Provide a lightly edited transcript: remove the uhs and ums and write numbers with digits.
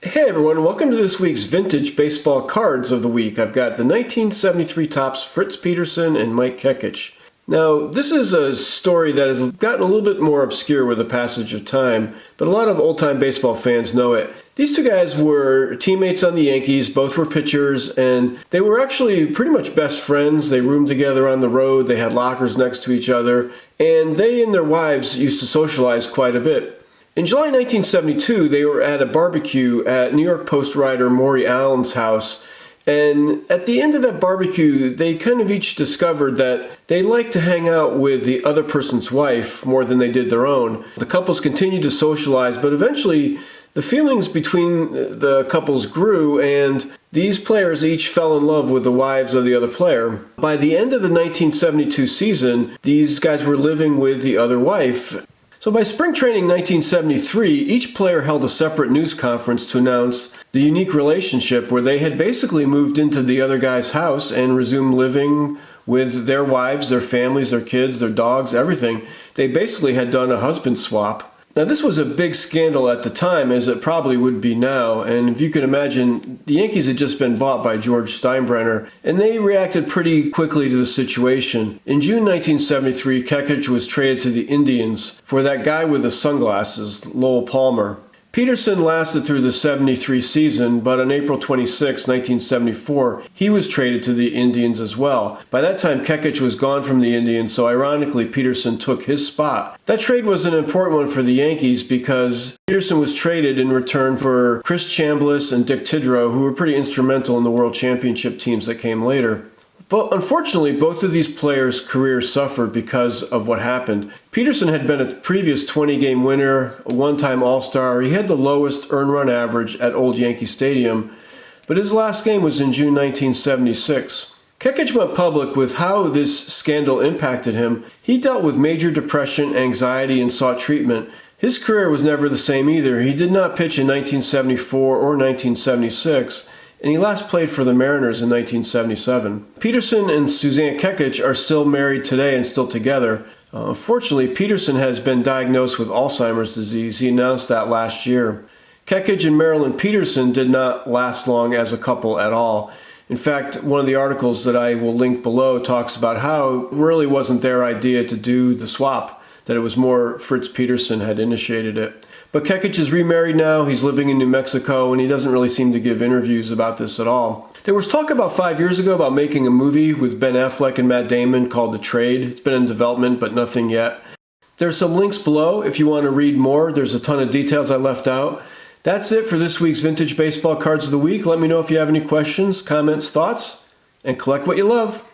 Hey everyone, welcome to this week's Vintage Baseball Cards of the Week. I've got the 1973 Topps Fritz Peterson and Mike Kekich. Now, this is a story that has gotten a little bit more obscure with the passage of time, but a lot of old-time baseball fans know it. These two guys were teammates on the Yankees, both were pitchers, and they were actually pretty much best friends. They roomed together on the road, they had lockers next to each other, and they and their wives used to socialize quite a bit. In July 1972, they were at a barbecue at New York Post writer Maury Allen's house, and at the end of that barbecue, they kind of each discovered that they liked to hang out with the other person's wife more than they did their own. The couples continued to socialize, but eventually the feelings between the couples grew, and these players each fell in love with the wives of the other player. By the end of the 1972 season, these guys were living with the other wife. So by spring training 1973, each player held a separate news conference to announce the unique relationship where they had basically moved into the other guy's house and resumed living with their wives, their families, their kids, their dogs, everything. They basically had done a husband swap. Now this was a big scandal at the time, as it probably would be now, and if you can imagine, the Yankees had just been bought by George Steinbrenner, and they reacted pretty quickly to the situation. In June 1973, Kekich was traded to the Indians for that guy with the sunglasses, Lowell Palmer. Peterson lasted through the 73 season, but on April 26, 1974, he was traded to the Indians as well. By that time, Kekich was gone from the Indians, so ironically, Peterson took his spot. That trade was an important one for the Yankees because Peterson was traded in return for Chris Chambliss and Dick Tidrow, who were pretty instrumental in the World Championship teams that came later. But unfortunately, both of these players' careers suffered because of what happened. Peterson had been a previous 20-game winner, a one-time All-Star. He had the lowest earned run average at Old Yankee Stadium, but his last game was in June 1976. Kekich went public with how this scandal impacted him. He dealt with major depression, anxiety, and sought treatment. His career was never the same either. He did not pitch in 1974 or 1976. And he last played for the Mariners in 1977. Peterson and Suzanne Kekich are still married today and still together. Unfortunately, Peterson has been diagnosed with Alzheimer's disease. He announced that last year. Kekich and Marilyn Peterson did not last long as a couple at all. In fact, one of the articles that I will link below talks about how it really wasn't their idea to do the swap, that it was more Fritz Peterson had initiated it. But Kekich is remarried now, he's living in New Mexico, and he doesn't really seem to give interviews about this at all. There was talk about 5 years ago about making a movie with Ben Affleck and Matt Damon called The Trade. It's been in development, but nothing yet. There's some links below if you want to read more. There's a ton of details I left out. That's it for this week's Vintage Baseball Cards of the Week. Let me know if you have any questions, comments, thoughts, and collect what you love.